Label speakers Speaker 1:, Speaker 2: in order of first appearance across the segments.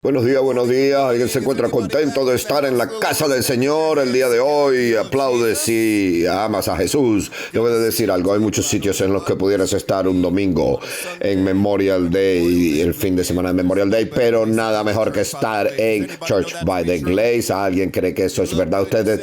Speaker 1: Buenos días, buenos días. ¿Alguien se encuentra contento de estar en la casa del Señor el día de hoy? Aplaude si amas a Jesús. Yo voy a decir algo. Hay muchos sitios en los que pudieras estar un domingo en Memorial Day, el fin de semana de Memorial Day, pero nada mejor que estar en Church by the Glaze. ¿Alguien cree que eso es verdad? Ustedes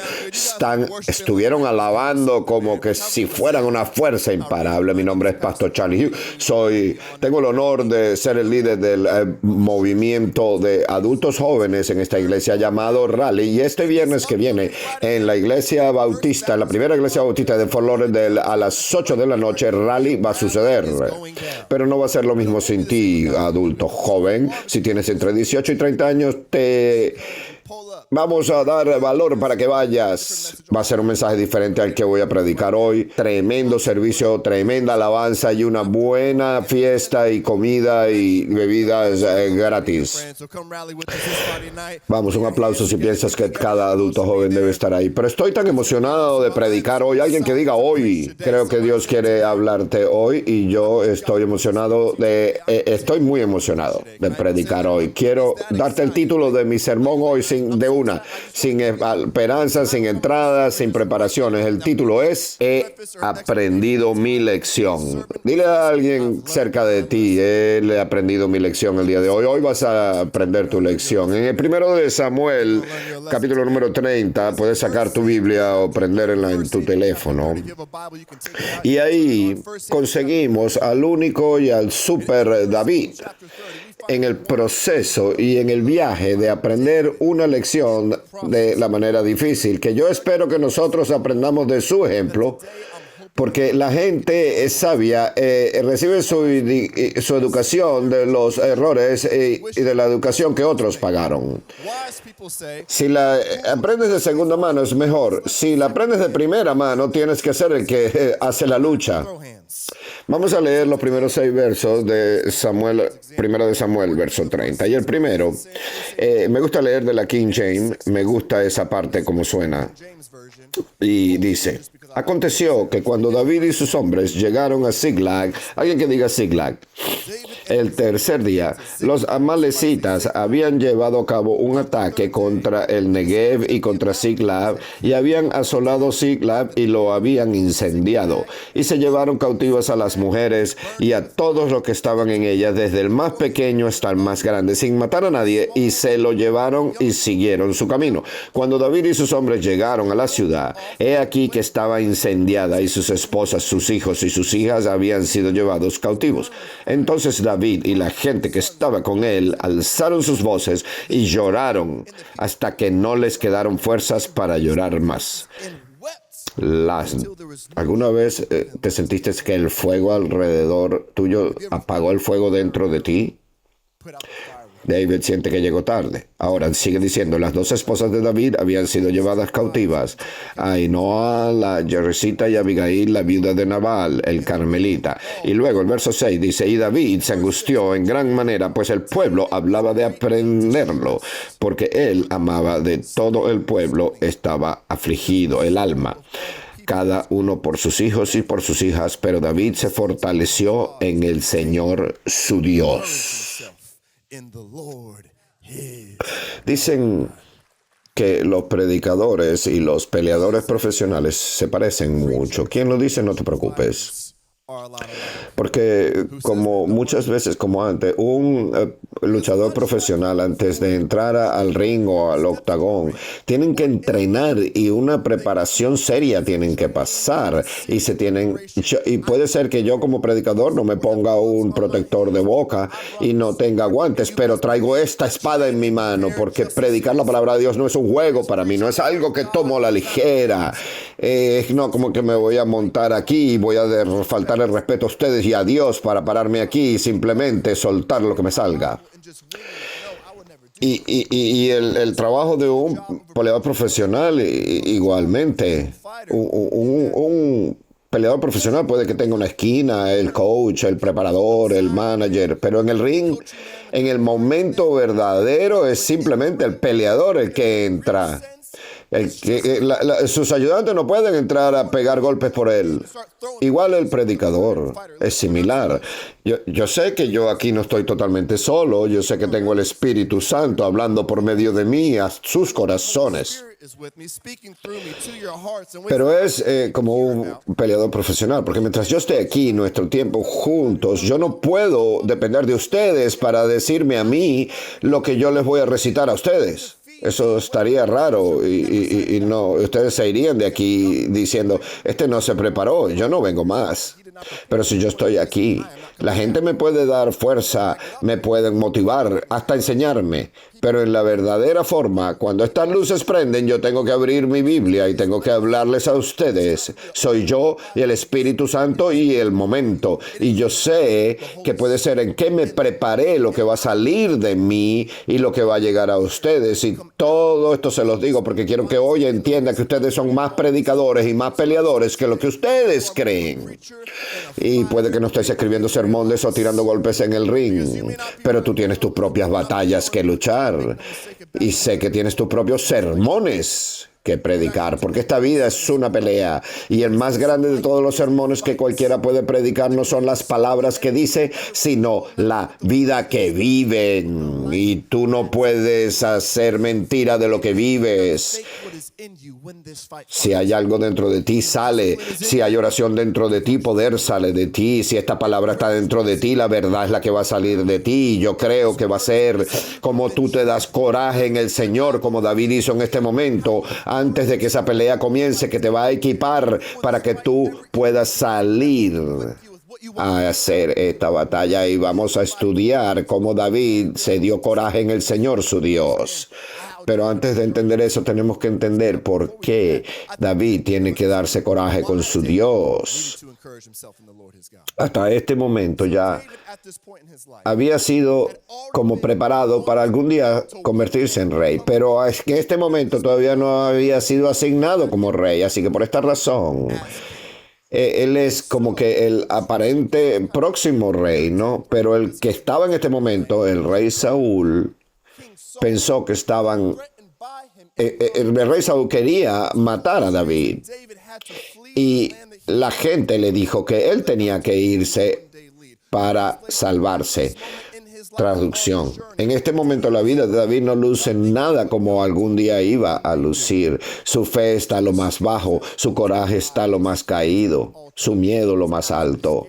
Speaker 1: estuvieron alabando como que si fueran una fuerza imparable. Mi nombre es Pastor Charlie Hughes. Tengo el honor de ser el líder del movimiento de adultos jóvenes en esta iglesia llamado Rally, y este viernes que viene en la iglesia bautista, la primera iglesia bautista de Fort Lauderdale, a las 8 de la noche, Rally va a suceder, pero no va a ser lo mismo sin ti, adulto joven. Si tienes entre 18 y 30 años, vamos a dar valor para que vayas. Va a ser un mensaje diferente al que voy a predicar hoy. Tremendo servicio, tremenda alabanza y una buena fiesta y comida y bebidas gratis. Vamos, un aplauso si piensas que cada adulto joven debe estar ahí. Pero estoy tan emocionado de predicar hoy. Alguien que diga hoy. Creo que Dios quiere hablarte hoy y yo estoy estoy muy emocionado de predicar hoy. Quiero darte el título de mi sermón hoy sin esperanza, sin entradas, sin preparaciones. El título es He aprendido mi lección. Dile a alguien cerca de ti, he aprendido mi lección el día de hoy. Hoy vas a aprender tu lección. En el primero de Samuel, capítulo número 30, puedes sacar tu Biblia o prenderla en tu teléfono. Y ahí conseguimos al único y al super David en el proceso y en el viaje de aprender una lección de la manera difícil, que yo espero que nosotros aprendamos de su ejemplo, porque la gente es sabia, recibe su educación de los errores y de la educación que otros pagaron. Si la aprendes de segunda mano es mejor. Si la aprendes de primera mano, tienes que ser el que hace la lucha. Vamos a leer los primeros 6 versos de Samuel, primero de Samuel, verso 30. Y el primero, me gusta leer de la King James, me gusta esa parte como suena. Y dice: aconteció que cuando David y sus hombres llegaron a Ziklag, alguien que diga Ziklag, el tercer día, los amalecitas habían llevado a cabo un ataque contra el Negev y contra Ziklag, y habían asolado Ziklag y lo habían incendiado, y se llevaron cautivas a las mujeres y a todos los que estaban en ella, desde el más pequeño hasta el más grande, sin matar a nadie, y se lo llevaron y siguieron su camino. Cuando David y sus hombres llegaron a la ciudad, he aquí que estaba incendiada, y sus esposas, sus hijos y sus hijas habían sido llevados cautivos. Entonces David y la gente que estaba con él alzaron sus voces y lloraron hasta que no les quedaron fuerzas para llorar más. ¿Alguna vez te sentiste que el fuego alrededor tuyo apagó el fuego dentro de ti? David siente que llegó tarde. Ahora sigue diciendo: las 2 esposas de David habían sido llevadas cautivas, Ahinoam la Jeresita y Abigail la viuda de Nabal el carmelita. Y luego el verso 6 dice: y David se angustió en gran manera, pues el pueblo hablaba de aprenderlo, porque él amaba de todo el pueblo, estaba afligido el alma, cada uno por sus hijos y por sus hijas, pero David se fortaleció en el Señor su Dios. Dicen que los predicadores y los peleadores profesionales se parecen mucho. ¿Quién lo dice? No te preocupes. Porque como muchas veces, como antes, un luchador profesional antes de entrar al ring o al octagón, tienen que entrenar y una preparación seria tienen que pasar. Y puede ser que yo como predicador no me ponga un protector de boca y no tenga guantes, pero traigo esta espada en mi mano, porque predicar la palabra de Dios no es un juego para mí, no es algo que tomo a la ligera. No como que me voy a montar aquí y voy a faltar el respeto a ustedes y a Dios para pararme aquí y simplemente soltar lo que me salga. Y el trabajo de un peleador profesional igualmente. Un peleador profesional puede que tenga una esquina, el coach, el preparador, el manager, pero en el ring, en el momento verdadero, es simplemente el peleador el que entra. Sus ayudantes no pueden entrar a pegar golpes por él. Igual el predicador, es similar. Yo sé que yo aquí no estoy totalmente solo, yo sé que tengo el Espíritu Santo hablando por medio de mí a sus corazones. Pero es como un peleador profesional, porque mientras yo esté aquí, nuestro tiempo juntos, yo no puedo depender de ustedes para decirme a mí lo que yo les voy a recitar a ustedes. Eso estaría raro y no, ustedes se irían de aquí diciendo, este no se preparó, yo no vengo más. Pero si yo estoy aquí, la gente me puede dar fuerza, me pueden motivar, hasta enseñarme. Pero en la verdadera forma, cuando estas luces prenden, yo tengo que abrir mi Biblia y tengo que hablarles a ustedes. Soy yo y el Espíritu Santo y el momento. Y yo sé que puede ser en qué me preparé, lo que va a salir de mí y lo que va a llegar a ustedes. Y todo esto se los digo porque quiero que hoy entiendan que ustedes son más predicadores y más peleadores que lo que ustedes creen. Y puede que no estés escribiendo sermones o tirando golpes en el ring, pero tú tienes tus propias batallas que luchar. Y sé que tienes tus propios sermones que predicar, porque esta vida es una pelea. Y el más grande de todos los sermones que cualquiera puede predicar no son las palabras que dice, sino la vida que viven. Y tú no puedes hacer mentira de lo que vives. Si hay algo dentro de ti, sale. Si hay oración dentro de ti, poder sale de ti. Si esta palabra está dentro de ti, la verdad es la que va a salir de ti. Yo creo que va a ser como tú te das coraje en el Señor, como David hizo en este momento, antes de que esa pelea comience, que te va a equipar para que tú puedas salir a hacer esta batalla. Y vamos a estudiar cómo David se dio coraje en el Señor, su Dios. Pero antes de entender eso, tenemos que entender por qué David tiene que darse coraje con su Dios. Hasta este momento ya había sido como preparado para algún día convertirse en rey, pero es que en este momento todavía no había sido asignado como rey, así que por esta razón él es como que el aparente próximo rey, ¿no? Pero el que estaba en este momento, el rey Saúl, pensó que el rey Saúl quería matar a David y la gente le dijo que él tenía que irse para salvarse. Traducción. En este momento la vida de David no luce nada como algún día iba a lucir. Su fe está lo más bajo, su coraje está lo más caído, su miedo lo más alto.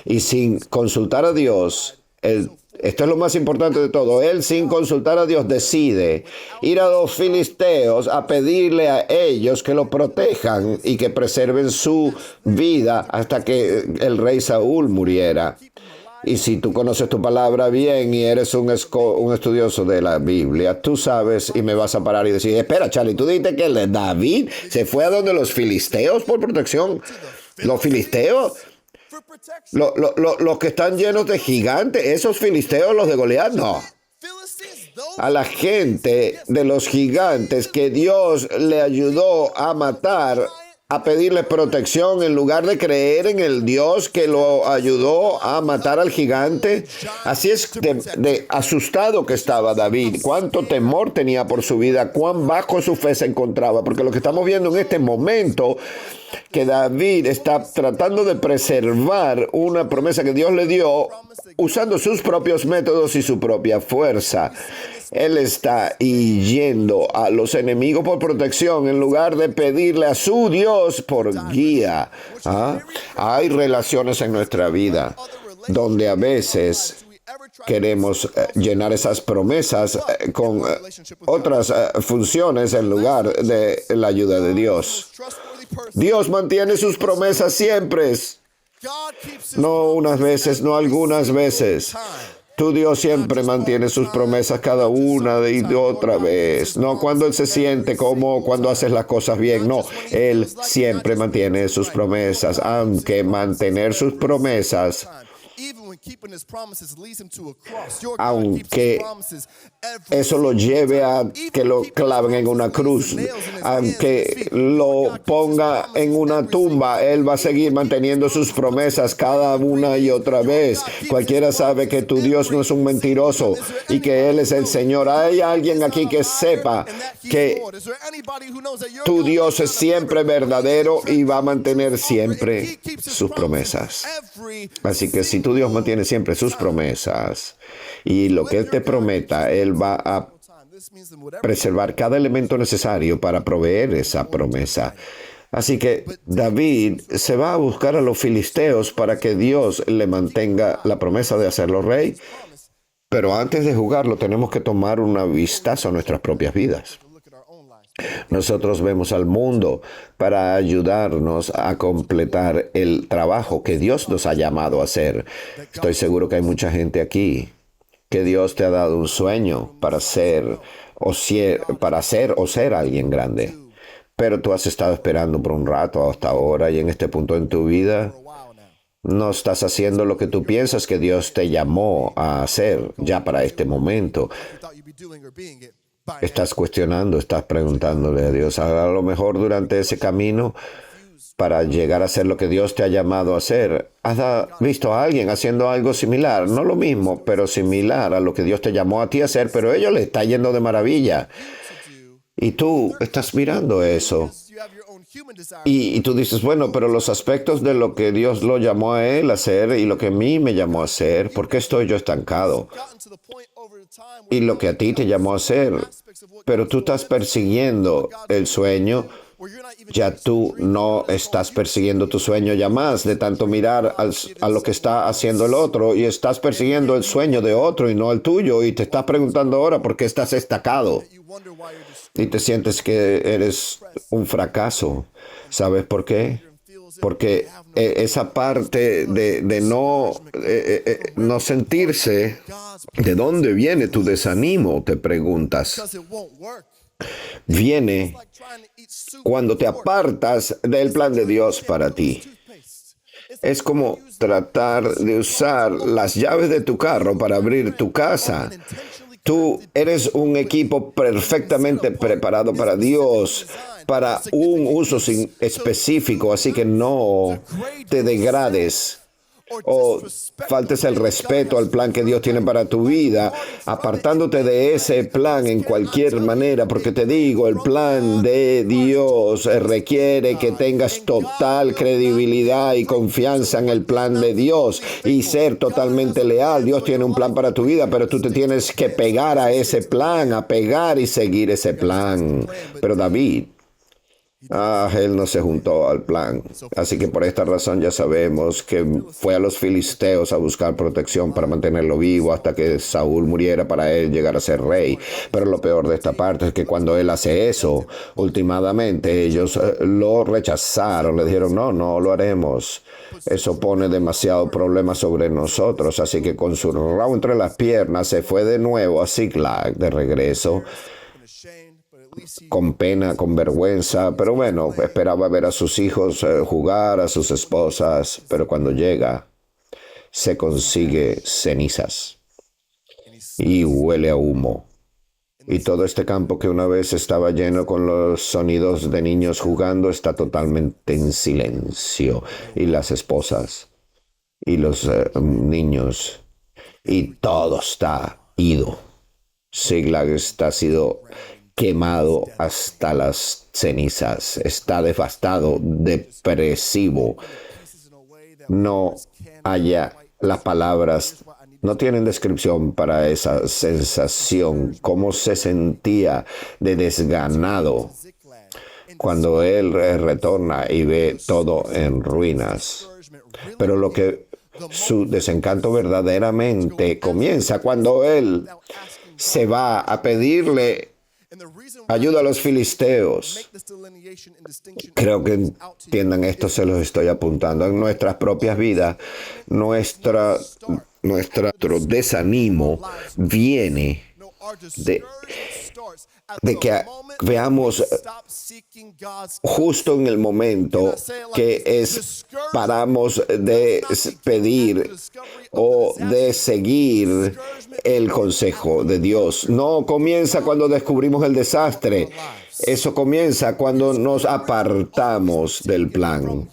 Speaker 1: Y sin consultar a Dios, esto es lo más importante de todo. Él, sin consultar a Dios, decide ir a los filisteos a pedirle a ellos que lo protejan y que preserven su vida hasta que el rey Saúl muriera. Y si tú conoces tu palabra bien y eres un estudioso de la Biblia, tú sabes y me vas a parar y decir, espera, Charlie, tú dijiste que David se fue a donde los filisteos por protección. ¿Los filisteos? Los que están llenos de gigantes, esos filisteos, los de Goliat, no. A la gente de los gigantes que Dios le ayudó a matar, a pedirle protección en lugar de creer en el Dios que lo ayudó a matar al gigante. Así es de asustado que estaba David, cuánto temor tenía por su vida, cuán bajo su fe se encontraba, porque lo que estamos viendo en este momento, que David está tratando de preservar una promesa que Dios le dio usando sus propios métodos y su propia fuerza. Él está yendo a los enemigos por protección en lugar de pedirle a su Dios por guía. Hay relaciones en nuestra vida donde a veces queremos llenar esas promesas con otras funciones en lugar de la ayuda de Dios. Dios mantiene sus promesas siempre. No unas veces, no algunas veces. Tu Dios siempre mantiene sus promesas cada una y de otra vez. No cuando Él se siente como cuando haces las cosas bien. No, Él siempre mantiene sus promesas. Aunque mantener sus promesas aunque eso lo lleve a que lo claven en una cruz, aunque lo ponga en una tumba, Él va a seguir manteniendo sus promesas cada una y otra vez. Cualquiera sabe que tu Dios no es un mentiroso y que Él es el Señor. ¿Hay alguien aquí que sepa que tu Dios es siempre verdadero y va a mantener siempre sus promesas? Así que si tu Dios mantiene siempre sus promesas y lo que Él te prometa, Él va a preservar cada elemento necesario para proveer esa promesa. Así que David se va a buscar a los filisteos para que Dios le mantenga la promesa de hacerlo rey. Pero antes de jugarlo, tenemos que tomar un vistazo a nuestras propias vidas. Nosotros vemos al mundo para ayudarnos a completar el trabajo que Dios nos ha llamado a hacer. Estoy seguro que hay mucha gente aquí que Dios te ha dado un sueño para ser o ser alguien grande. Pero tú has estado esperando por un rato hasta ahora y en este punto en tu vida no estás haciendo lo que tú piensas que Dios te llamó a hacer ya para este momento. Estás cuestionando, estás preguntándole a Dios. A lo mejor durante ese camino para llegar a hacer lo que Dios te ha llamado a hacer, has visto a alguien haciendo algo similar, no lo mismo, pero similar a lo que Dios te llamó a ti a hacer, pero a ellos les está yendo de maravilla. Y tú estás mirando eso. Y tú dices, bueno, pero los aspectos de lo que Dios lo llamó a él a hacer y lo que a mí me llamó a hacer, ¿por qué estoy yo estancado? Y lo que a ti te llamó a hacer, pero tú estás persiguiendo el sueño, ya tú no estás persiguiendo tu sueño ya más, de tanto mirar a lo que está haciendo el otro, y estás persiguiendo el sueño de otro y no el tuyo, y te estás preguntando ahora por qué estás estancado. Y te sientes que eres un fracaso. ¿Sabes por qué? Porque esa parte de no sentirse, ¿de dónde viene tu desánimo? Te preguntas. Viene cuando te apartas del plan de Dios para ti. Es como tratar de usar las llaves de tu carro para abrir tu casa. Tú eres un equipo perfectamente preparado para Dios, para un uso específico, así que no te degrades o faltes el respeto al plan que Dios tiene para tu vida, apartándote de ese plan en cualquier manera, porque te digo, el plan de Dios requiere que tengas total credibilidad y confianza en el plan de Dios y ser totalmente leal. Dios tiene un plan para tu vida, pero tú te tienes que pegar a ese plan, apegar y seguir ese plan. Pero David, él no se juntó al plan. Así que por esta razón ya sabemos que fue a los filisteos a buscar protección para mantenerlo vivo hasta que Saúl muriera para él llegar a ser rey. Pero lo peor de esta parte es que cuando él hace eso, últimamente ellos lo rechazaron. Le dijeron, no lo haremos. Eso pone demasiado problema sobre nosotros. Así que con su rabo entre las piernas se fue de nuevo a Ziklag de regreso. Con pena, con vergüenza, pero bueno, esperaba ver a sus hijos jugar, a sus esposas, pero cuando llega, se consigue cenizas y huele a humo. Y todo este campo que una vez estaba lleno con los sonidos de niños jugando está totalmente en silencio. Y las esposas y los niños y todo está ido. Ziklag está sido quemado hasta las cenizas, está devastado, depresivo. No haya las palabras, no tienen descripción para esa sensación, cómo se sentía de desganado cuando él retorna y ve todo en ruinas. Pero su desencanto verdaderamente comienza cuando él se va a pedirle ayuda a los filisteos. Creo que entiendan esto, se los estoy apuntando. En nuestras propias vidas, nuestro desánimo viene de que veamos justo en el momento que paramos de pedir o de seguir el consejo de Dios. No comienza cuando descubrimos el desastre. Eso comienza cuando nos apartamos del plan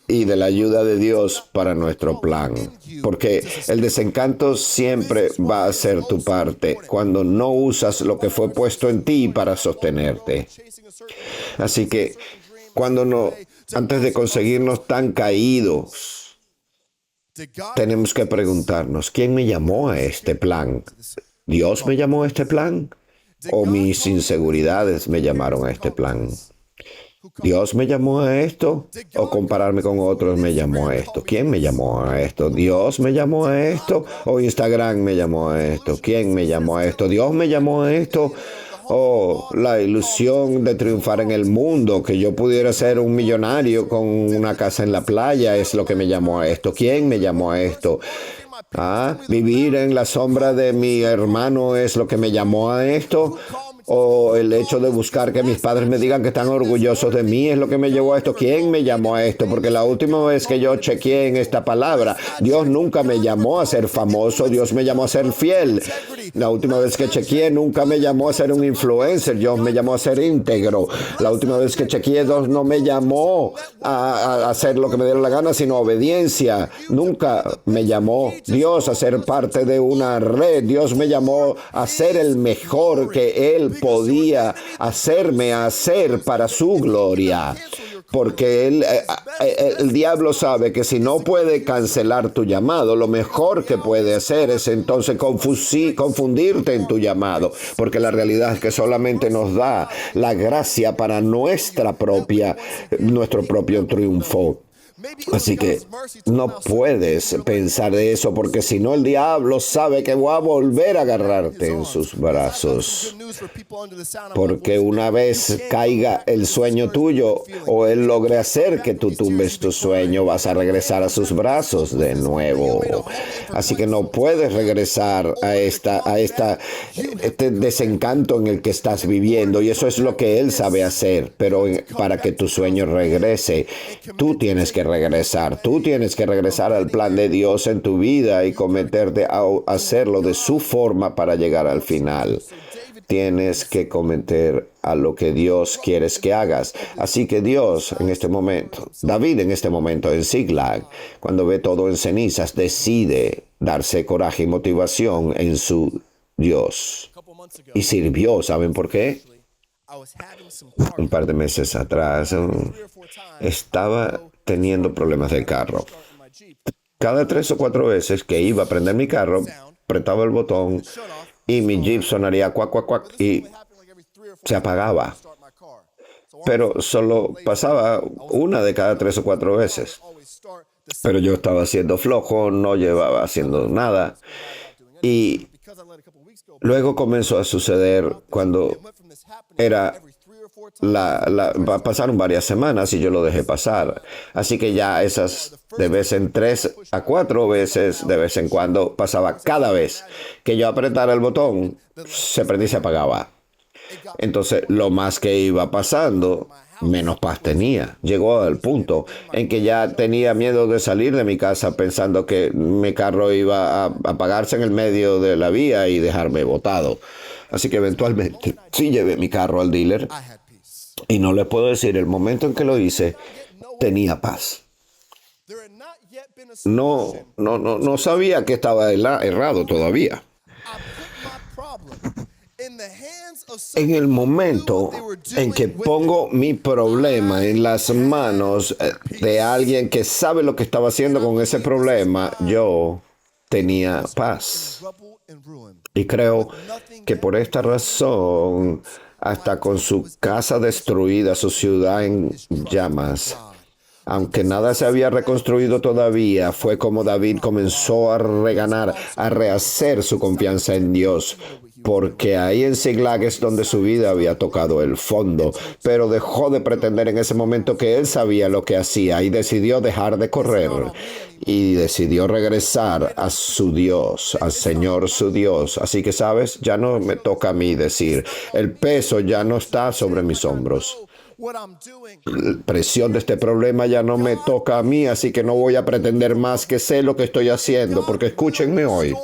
Speaker 1: y de la ayuda de Dios para nuestro plan. Porque el desencanto siempre va a ser tu parte cuando no usas lo que fue puesto en ti para sostenerte. Así que antes de conseguirnos tan caídos, tenemos que preguntarnos, ¿quién me llamó a este plan? ¿Dios me llamó a este plan? ¿O mis inseguridades me llamaron a este plan? ¿Dios me llamó a esto? ¿O compararme con otros me llamó a esto? ¿Quién me llamó a esto? ¿Dios me llamó a esto? ¿O Instagram me llamó a esto? ¿Quién me llamó a esto? ¿Dios me llamó a esto? ¿O la ilusión de triunfar en el mundo? Que yo pudiera ser un millonario con una casa en la playa es lo que me llamó a esto. ¿Quién me llamó a esto? ¿Vivir en la sombra de mi hermano es lo que me llamó a esto? ¿O el hecho de buscar que mis padres me digan que están orgullosos de mí es lo que me llevó a esto? ¿Quién me llamó a esto? Porque la última vez que yo chequeé en esta palabra, Dios nunca me llamó a ser famoso, Dios me llamó a ser fiel. La última vez que chequeé, nunca me llamó a ser un influencer, Dios me llamó a ser íntegro. La última vez que chequeé, Dios no me llamó a hacer lo que me diera la gana, sino obediencia. Nunca me llamó Dios a ser parte de una red. Dios me llamó a ser el mejor que Él podía hacerme hacer para su gloria. Porque el diablo sabe que si no puede cancelar tu llamado, lo mejor que puede hacer es entonces confundirte en tu llamado. Porque la realidad es que solamente nos da la gracia para nuestro propio triunfo. Así que no puedes pensar de eso, porque si no el diablo sabe que va a volver a agarrarte en sus brazos. Porque una vez caiga el sueño tuyo o él logre hacer que tú tumbes tu sueño, vas a regresar a sus brazos de nuevo. Así que no puedes regresar a este desencanto en el que estás viviendo, y eso es lo que él sabe hacer. Pero para que tu sueño regrese, tú tienes que regresar al plan de Dios en tu vida y cometerte a hacerlo de su forma para llegar al final. Tienes que cometer a lo que Dios quiere que hagas. Así que David en este momento en Ziklag, cuando ve todo en cenizas, decide darse coraje y motivación en su Dios. Y sirvió, ¿saben por qué? Un par de meses atrás estaba teniendo problemas del carro. Cada 3 o 4 veces que iba a prender mi carro, apretaba el botón y mi Jeep sonaría cuac, cuac, cuac y se apagaba. Pero solo pasaba una de cada 3 o 4 veces. Pero yo estaba siendo flojo, no llevaba haciendo nada. Y luego comenzó a suceder cuando pasaron varias semanas y yo lo dejé pasar. Así que ya esas de vez en 3 a 4 veces, de vez en cuando, pasaba cada vez que yo apretara el botón, se prendía y se apagaba. Entonces, lo más que iba pasando, menos paz tenía. Llegó al punto en que ya tenía miedo de salir de mi casa pensando que mi carro iba a apagarse en el medio de la vía y dejarme botado. Así que eventualmente sí llevé mi carro al dealer y no les puedo decir, el momento en que lo hice, tenía paz. No sabía que estaba errado todavía. En el momento en que pongo mi problema en las manos de alguien que sabe lo que estaba haciendo con ese problema, yo tenía paz. Y creo que por esta razón, hasta con su casa destruida, su ciudad en llamas, aunque nada se había reconstruido todavía, fue como David comenzó a rehacer su confianza en Dios. porque ahí en Siglag es donde su vida había tocado el fondo, pero dejó de pretender en ese momento que él sabía lo que hacía y decidió dejar de correr y decidió regresar a su Dios, al Señor su Dios. Así que, ¿sabes? Ya no me toca a mí decir, el peso ya no está sobre mis hombros. La presión de este problema ya no me toca a mí, así que no voy a pretender más que sé lo que estoy haciendo, porque escúchenme hoy.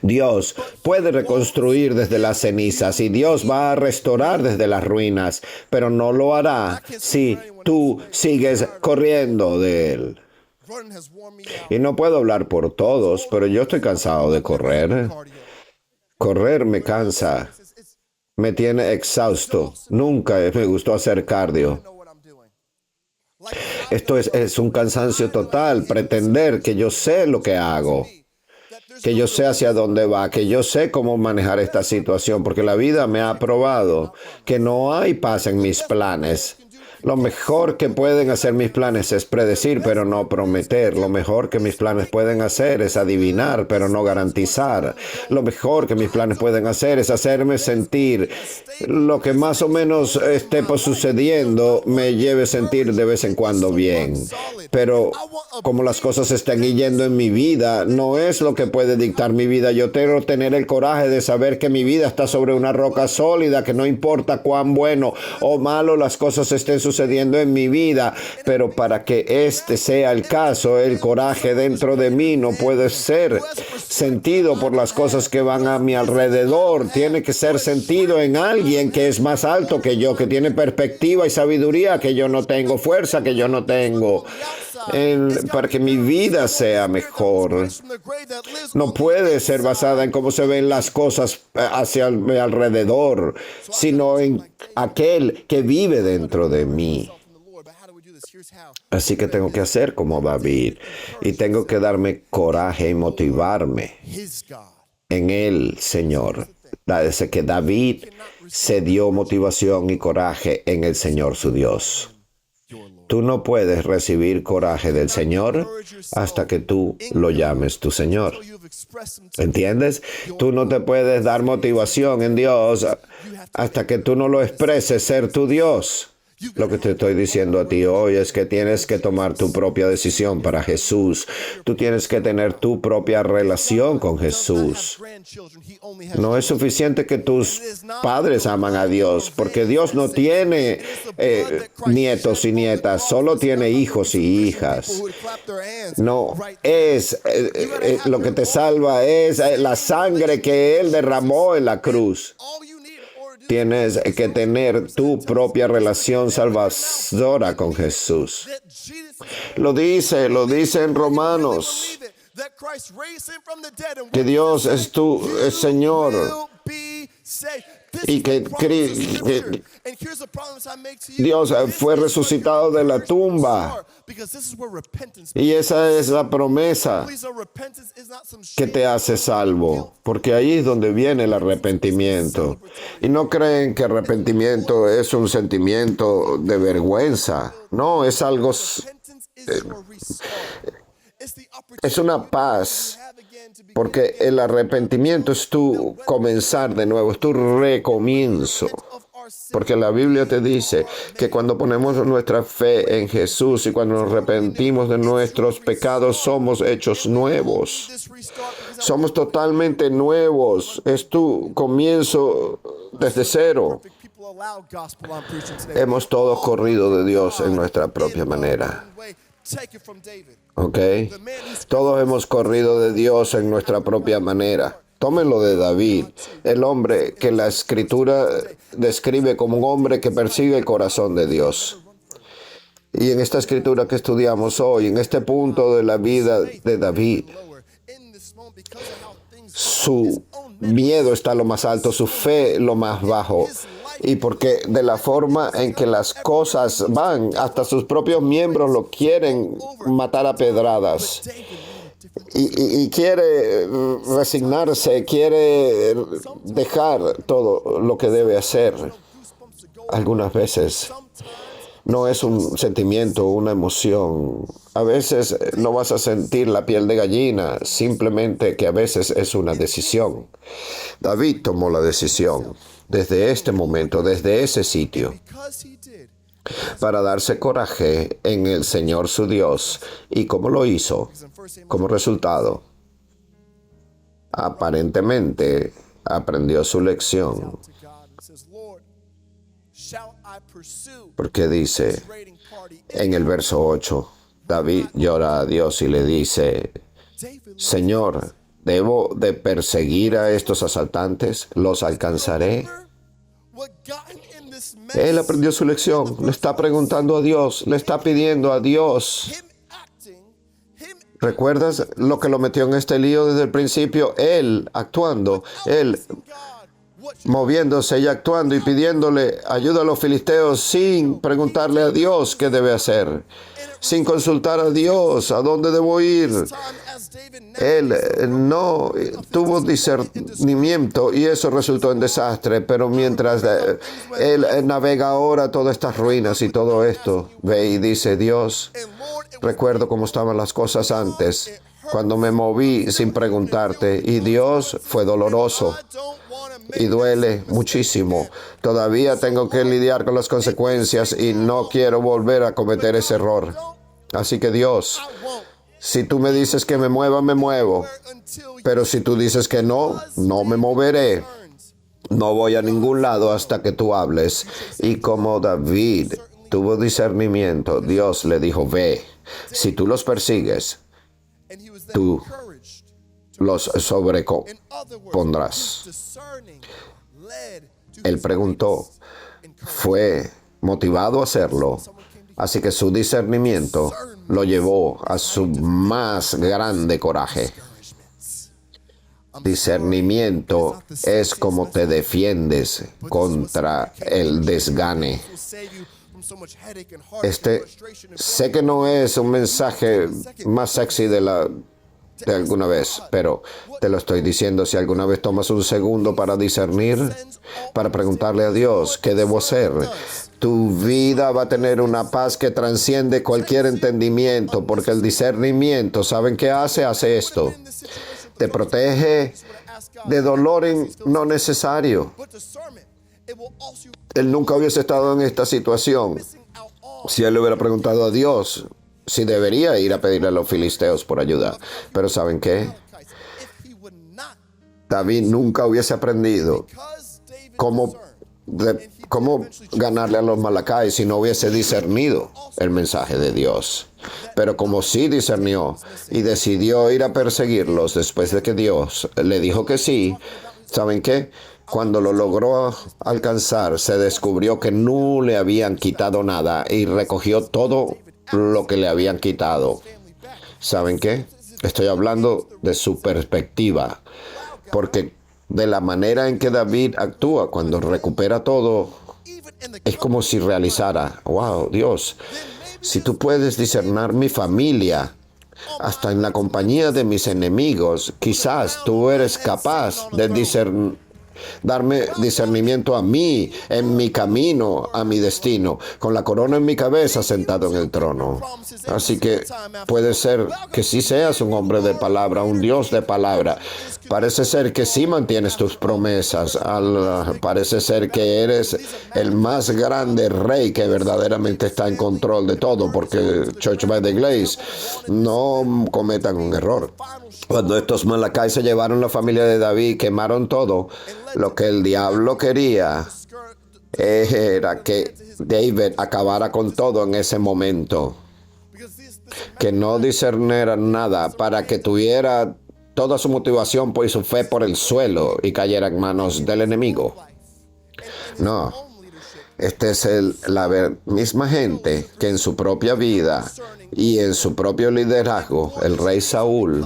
Speaker 1: Dios puede reconstruir desde las cenizas y Dios va a restaurar desde las ruinas, pero no lo hará si tú sigues corriendo de Él. Y no puedo hablar por todos, pero yo estoy cansado de correr. Correr me cansa. Me tiene exhausto. Nunca me gustó hacer cardio. Esto es un cansancio total, pretender que yo sé lo que hago, que yo sé hacia dónde va, que yo sé cómo manejar esta situación, porque la vida me ha probado que no hay paz en mis planes. Lo mejor que pueden hacer mis planes es predecir, pero no prometer. Lo mejor que mis planes pueden hacer es adivinar, pero no garantizar. Lo mejor que mis planes pueden hacer es hacerme sentir lo que más o menos esté sucediendo, me lleve a sentir de vez en cuando bien. Pero como las cosas están yendo en mi vida, no es lo que puede dictar mi vida. Yo quiero tener el coraje de saber que mi vida está sobre una roca sólida, que no importa cuán bueno o malo las cosas estén sucediendo en mi vida, pero para que este sea el caso, el coraje dentro de mí no puede ser sentido por las cosas que van a mi alrededor. Tiene que ser sentido en alguien que es más alto que yo, que tiene perspectiva y sabiduría que yo no tengo, fuerza que yo no tengo, para que mi vida sea mejor. No puede ser basada en cómo se ven las cosas hacia mi alrededor, sino en aquel que vive dentro de mí. Así que tengo que hacer como David y tengo que darme coraje y motivarme en el Señor. Desde que David se dio motivación y coraje en el Señor su Dios. Tú no puedes recibir coraje del Señor hasta que tú lo llames tu Señor. ¿Entiendes? Tú no te puedes dar motivación en Dios hasta que tú no lo expreses ser tu Dios. Lo que te estoy diciendo a ti hoy es que tienes que tomar tu propia decisión para Jesús. Tú tienes que tener tu propia relación con Jesús. No es suficiente que tus padres aman a Dios, porque Dios no tiene nietos y nietas, solo tiene hijos y hijas. No, lo que te salva es la sangre que Él derramó en la cruz. Tienes que tener tu propia relación salvadora con Jesús. Lo dice en Romanos, que Dios es tu Señor y que Dios fue resucitado de la tumba. Y esa es la promesa que te hace salvo, porque ahí es donde viene el arrepentimiento. Y no creen que arrepentimiento es un sentimiento de vergüenza. No, es algo, es una paz, porque el arrepentimiento es tu comenzar de nuevo, es tu recomienzo. Porque la Biblia te dice que cuando ponemos nuestra fe en Jesús y cuando nos arrepentimos de nuestros pecados, somos hechos nuevos. Somos totalmente nuevos. Es tu comienzo desde cero. Hemos todos corrido de Dios en nuestra propia manera. ¿Ok? Todos hemos corrido de Dios en nuestra propia manera. Tómenlo de David, el hombre que la Escritura describe como un hombre que persigue el corazón de Dios. Y en esta Escritura que estudiamos hoy, en este punto de la vida de David, su miedo está lo más alto, su fe lo más bajo. Y porque de la forma en que las cosas van, hasta sus propios miembros lo quieren matar a pedradas. Y quiere resignarse, quiere dejar todo lo que debe hacer. Algunas veces no es un sentimiento, una emoción. A veces no vas a sentir la piel de gallina, simplemente que a veces es una decisión. David tomó la decisión desde este momento, desde ese sitio, para darse coraje en el Señor su Dios. ¿Y cómo lo hizo? Como resultado, aparentemente aprendió su lección. Porque dice en el verso 8, David llora a Dios y le dice, Señor, ¿debo de perseguir a estos asaltantes? ¿Los alcanzaré? Él aprendió su lección, le está preguntando a Dios, le está pidiendo a Dios. ¿Recuerdas lo que lo metió en este lío desde el principio? Él actuando, él moviéndose y actuando y pidiéndole ayuda a los filisteos sin preguntarle a Dios qué debe hacer, sin consultar a Dios a dónde debo ir. Él no tuvo discernimiento y eso resultó en desastre, pero mientras él navega ahora todas estas ruinas y todo esto, ve y dice, Dios, recuerdo cómo estaban las cosas antes, cuando me moví sin preguntarte, y Dios, fue doloroso y duele muchísimo. Todavía tengo que lidiar con las consecuencias y no quiero volver a cometer ese error. Así que Dios, si tú me dices que me mueva, me muevo. Pero si tú dices que no, no me moveré. No voy a ningún lado hasta que tú hables. Y como David tuvo discernimiento, Dios le dijo, ve, si tú los persigues, tú los sobrepondrás. Él preguntó, fue motivado a hacerlo, así que su discernimiento lo llevó a su más grande coraje. Discernimiento es como te defiendes contra el desgane. Sé que no es un mensaje más sexy de alguna vez, pero te lo estoy diciendo. Si alguna vez tomas un segundo para discernir, para preguntarle a Dios, ¿qué debo hacer? Tu vida va a tener una paz que transciende cualquier entendimiento, porque el discernimiento, ¿saben qué hace? Hace esto. Te protege de dolor no necesario. Él nunca hubiese estado en esta situación si él le hubiera preguntado a Dios si debería ir a pedirle a los filisteos por ayuda. Pero ¿saben qué? David nunca hubiese aprendido cómo ganarle a los Malacáes si no hubiese discernido el mensaje de Dios. Pero como sí discernió y decidió ir a perseguirlos después de que Dios le dijo que sí, ¿saben qué? Cuando lo logró alcanzar, se descubrió que no le habían quitado nada y recogió todo lo que le habían quitado. ¿Saben qué? Estoy hablando de su perspectiva, porque de la manera en que David actúa cuando recupera todo, es como si realizara, wow, Dios, si tú puedes discernir mi familia, hasta en la compañía de mis enemigos, quizás tú eres capaz de darme discernimiento a mí, en mi camino, a mi destino, con la corona en mi cabeza, sentado en el trono. Así que puede ser que sí seas un hombre de palabra, un Dios de palabra. Parece ser que sí mantienes tus promesas. Parece ser que eres el más grande rey que verdaderamente está en control de todo, porque Church by the Glaze no cometan un error. Cuando estos Malacáes se llevaron la familia de David, quemaron todo, lo que el diablo quería era que David acabara con todo en ese momento, que no discerniera nada, para que tuviera toda su motivación y su fe por el suelo y cayera en manos del enemigo. No, esta es la misma gente que en su propia vida y en su propio liderazgo, el rey Saúl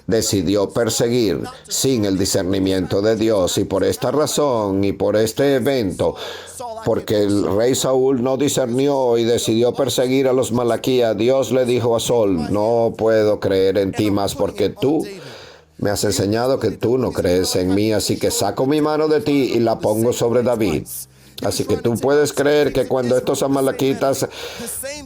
Speaker 1: decidió perseguir sin el discernimiento de Dios. Y por esta razón y por este evento, porque el rey Saúl no discernió y decidió perseguir a los Malaquías, Dios le dijo a Saúl, no puedo creer en ti más porque tú me has enseñado que tú no crees en mí, así que saco mi mano de ti y la pongo sobre David. Así que tú puedes creer que cuando estos amalequitas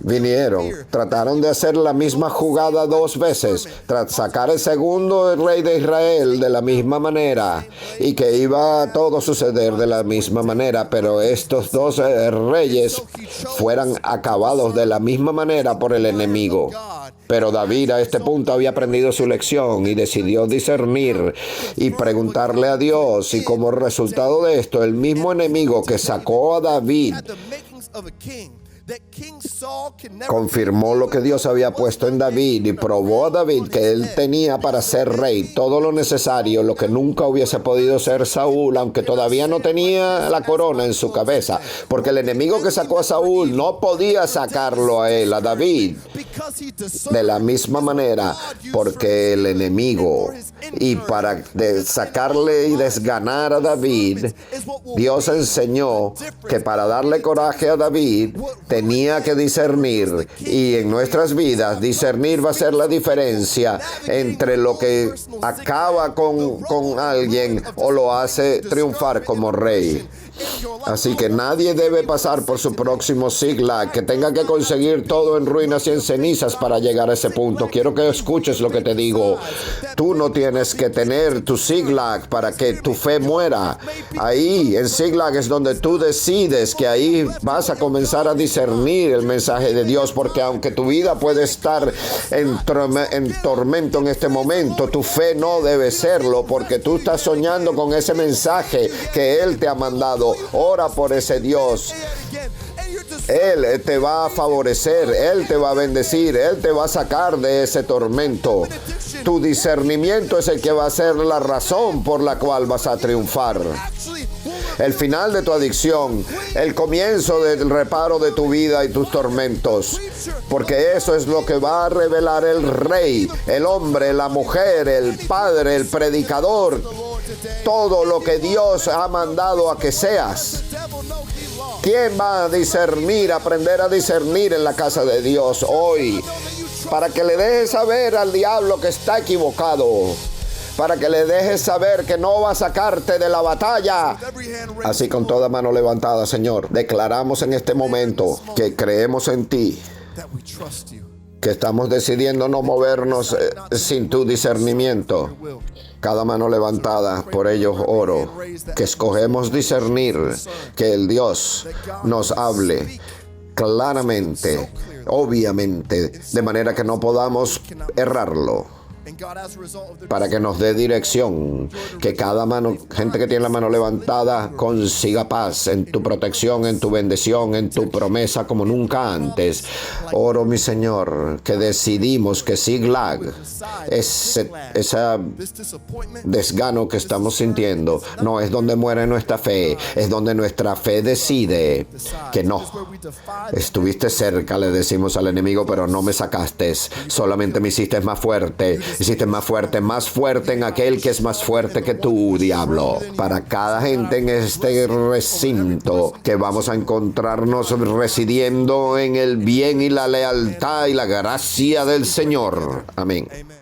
Speaker 1: vinieron, trataron de hacer la misma jugada dos veces, tras sacar el segundo rey de Israel de la misma manera, y que iba a todo suceder de la misma manera, pero estos dos reyes fueran acabados de la misma manera por el enemigo. Pero David a este punto había aprendido su lección y decidió discernir y preguntarle a Dios, y como resultado de esto, el mismo enemigo que sacó a David confirmó lo que Dios había puesto en David y probó a David que él tenía para ser rey todo lo necesario, lo que nunca hubiese podido ser Saúl, aunque todavía no tenía la corona en su cabeza, porque el enemigo que sacó a Saúl no podía sacarlo a él, a David, de la misma manera, porque el enemigo, y para sacarle y desganar a David, Dios enseñó que para darle coraje a David tenía que discernir, y en nuestras vidas discernir va a ser la diferencia entre lo que acaba con alguien o lo hace triunfar como rey. Así que nadie debe pasar por su próximo Ziklag, que tenga que conseguir todo en ruinas y en cenizas para llegar a ese punto. Quiero que escuches lo que te digo. Tú no tienes que tener tu Ziklag para que tu fe muera. Ahí, en Ziklag, es donde tú decides que ahí vas a comenzar a discernir el mensaje de Dios, porque aunque tu vida puede estar en tormento en este momento, tu fe no debe serlo, porque tú estás soñando con ese mensaje que Él te ha mandado. Ora por ese Dios. Él te va a favorecer, Él te va a bendecir, Él te va a sacar de ese tormento. Tu discernimiento es el que va a ser la razón por la cual vas a triunfar. El final de tu adicción, el comienzo del reparo de tu vida y tus tormentos, porque eso es lo que va a revelar el rey, el hombre, la mujer, el padre, el predicador, todo lo que Dios ha mandado a que seas. ¿Quién va a discernir, aprender a discernir en la casa de Dios hoy? Para que le dejes saber al diablo que está equivocado. Para que le dejes saber que no va a sacarte de la batalla. Así, con toda mano levantada, Señor, declaramos en este momento que creemos en ti, que estamos decidiendo no movernos sin tu discernimiento. Cada mano levantada, por ellos oro, que escogemos discernir, que el Dios nos hable claramente, obviamente, de manera que no podamos errarlo, para que nos dé dirección, que cada mano, gente que tiene la mano levantada, consiga paz en tu protección, en tu bendición, en tu promesa como nunca antes. Oro, mi Señor, que decidimos que Ziklag, ese desgano que estamos sintiendo, no es donde muere nuestra fe, es donde nuestra fe decide que no. Estuviste cerca, le decimos al enemigo, pero no me sacaste, solamente me hiciste más fuerte. Hiciste más fuerte en aquel que es más fuerte que tú, diablo. Para cada gente en este recinto, que vamos a encontrarnos residiendo en el bien y la lealtad y la gracia del Señor. Amén.